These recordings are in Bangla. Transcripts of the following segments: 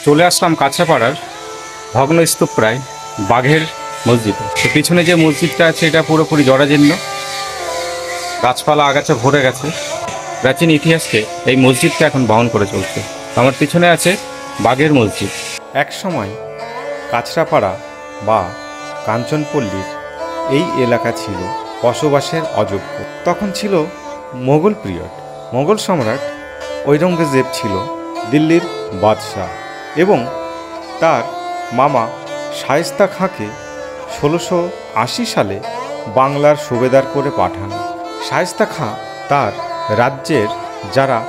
চলে আসলাম কাছড়াপাড়ার ভগ্নস্তূপ প্রায় বাঘের মসজিদ। তো পিছনে যে মসজিদটা আছে এটা পুরোপুরি জরাজীর্ণ, গাছপালা আগাছা ভরে গেছে। প্রাচীন ইতিহাসকে এই মসজিদটা এখন বহন করে চলছে। আমার পিছনে আছে বাঘের মসজিদ। এক সময় কাছড়াপাড়া বা কাঞ্চনপল্লীর এই এলাকা ছিল বসবাসের অযোগ্য। তখন ছিল মোগল পিরিয়ড। মোগল সম্রাট ঔরঙ্গজেব ছিল দিল্লির বাদশাহ এবং তার মামা শায়েস্তা খাঁকে 1680 সালে বাংলার সুবেদার করে পাঠান। শায়েস্তা খাঁ তার রাজ্যের যারা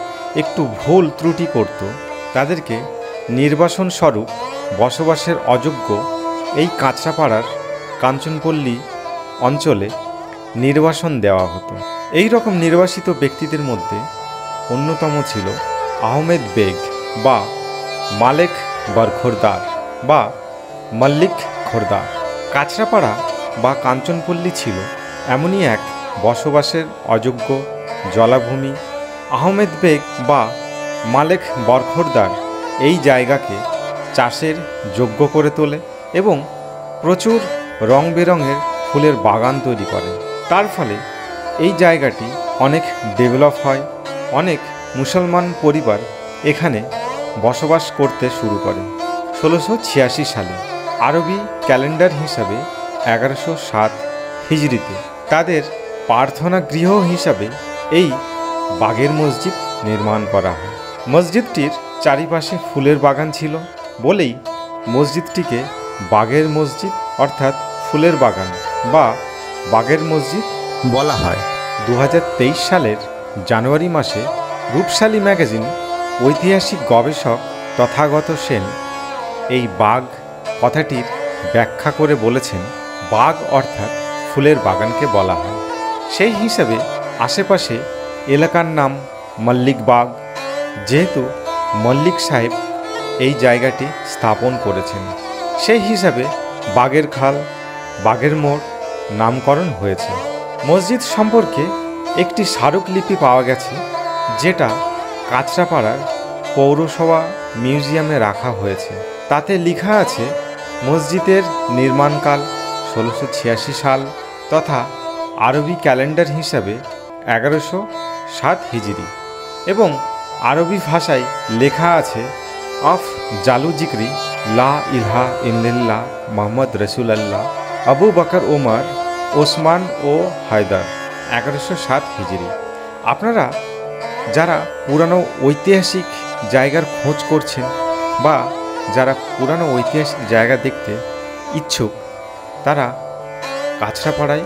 একটু ভুল ত্রুটি করত তাদেরকে নির্বাসন স্বরূপ বসবাসের অযোগ্য এই কাছড়াপাড়ার কাঞ্চনপল্লী অঞ্চলে নির্বাসন দেওয়া হতো। এই রকম নির্বাসিত ব্যক্তিদের মধ্যে অন্যতম ছিল আহমেদ বেগ বা মালেক বরখোরদার বা মল্লিক খোরদার। কাছড়াপাড়া বা কাঞ্চনপল্লী ছিল এমনই এক বসবাসের অযোগ্য জলাভূমি। আহমেদ বেগ বা মালেক বরখোরদার এই জায়গাকে চাষের যোগ্য করে তোলে এবং প্রচুর রং বেরঙের ফুলের বাগান তৈরি করে। তার ফলে এই জায়গাটি অনেক ডেভেলপ হয়। অনেক মুসলমান পরিবার এখানে বসবাস করতে শুরু করে। 1686 সালে আরবি ক্যালেন্ডার হিসাবে 1107 হিজরিতে তাদের প্রার্থনা গৃহ হিসাবে এই বাঘের মসজিদ নির্মাণ করা হয়। মসজিদটির চারিপাশে ফুলের বাগান ছিল বলেই মসজিদটিকে বাঘের মসজিদ অর্থাৎ ফুলের বাগান বা বাঘের মসজিদ বলা হয়। 2023 সালের জানুয়ারি মাসে রূপশালী ম্যাগাজিন ঐতিহাসিক গবেষক তথাগত সেন এই বাঘ কথাটির ব্যাখ্যা করে বলেছেন, বাঘ অর্থাৎ ফুলের বাগানকে বলা হয়। সেই হিসাবে আশেপাশে এলাকার নাম মল্লিক বাগ, যেহেতু মল্লিক সাহেব এই জায়গাটি স্থাপন করেছেন, সেই হিসাবে বাঘের খাল, বাঘের মোড় নামকরণ হয়েছে। মসজিদ সম্পর্কে একটি স্মারকলিপি পাওয়া গেছে, যেটা কাছড়াপাড়ার পৌরসভা মিউজিয়ামে রাখা হয়েছে। তাতে লেখা আছে মসজিদের নির্মাণকাল 1686 সাল তথা আরবি ক্যালেন্ডার হিসাবে 1107 হিজরি এবং আরবি ভাষায় লেখা আছে অফ জালু জিক্রি লা ইলাহা ইল্লাল্লাহ মুহাম্মদ রাসূলুল্লাহ আবু বকর ওমর ওসমান ও হায়দার 1107 হিজরি। আপনারা যারা পুরানো ঐতিহাসিক জায়গার খোঁজ করছেন বা যারা পুরানো ঐতিহাসিক জায়গা দেখতে ইচ্ছুক, তারা কাছড়াপাড়ায়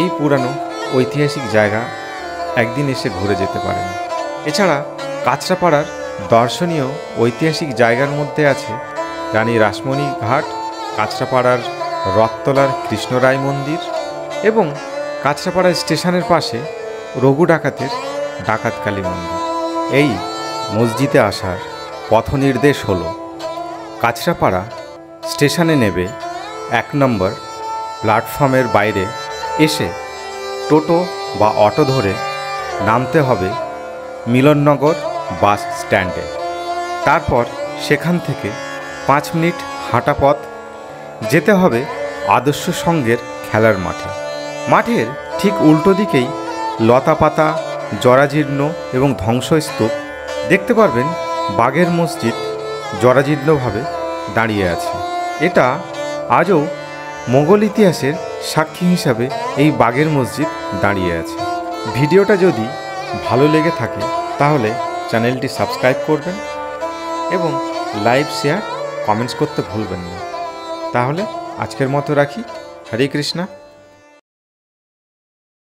এই পুরানো ঐতিহাসিক জায়গা একদিন এসে ঘুরে যেতে পারেন। এছাড়া কাছড়াপাড়ার দর্শনীয় ঐতিহাসিক জায়গার মধ্যে আছে রানী রাসমণি ঘাট, কাছড়াপাড়ার রথতলার কৃষ্ণরায় মন্দির এবং কাছড়াপাড়া স্টেশনের পাশে রঘু ডাকাতের ডাকাতকালী মন্দির। এই মসজিদে আসার পথ নির্দেশ হলো কাছড়াপাড়া স্টেশনে নেবে 1 নম্বর প্ল্যাটফর্মের বাইরে এসে টোটো বা অটো ধরে নামতে হবে মিলননগর বাস স্ট্যান্ডে। তারপর সেখান থেকে 5 মিনিট হাঁটা পথ যেতে হবে আদর্শ সংঘের খেলার মাঠে। মাঠের ঠিক উল্টো দিকেই লতাপাতা, জরাজীর্ণ এবং ধ্বংসস্তূপ দেখতে পারবেন। বাঘের মসজিদ জরাজীর্ণভাবে দাঁড়িয়ে আছে। এটা আজও মোগল ইতিহাসের সাক্ষী হিসাবে এই বাঘের মসজিদ দাঁড়িয়ে আছে। ভিডিওটা যদি ভালো লেগে থাকে তাহলে চ্যানেলটি সাবস্ক্রাইব করবেন এবং লাইক, শেয়ার, কমেন্টস করতে ভুলবেন না। তাহলে আজকের মতো রাখি। হরে কৃষ্ণা।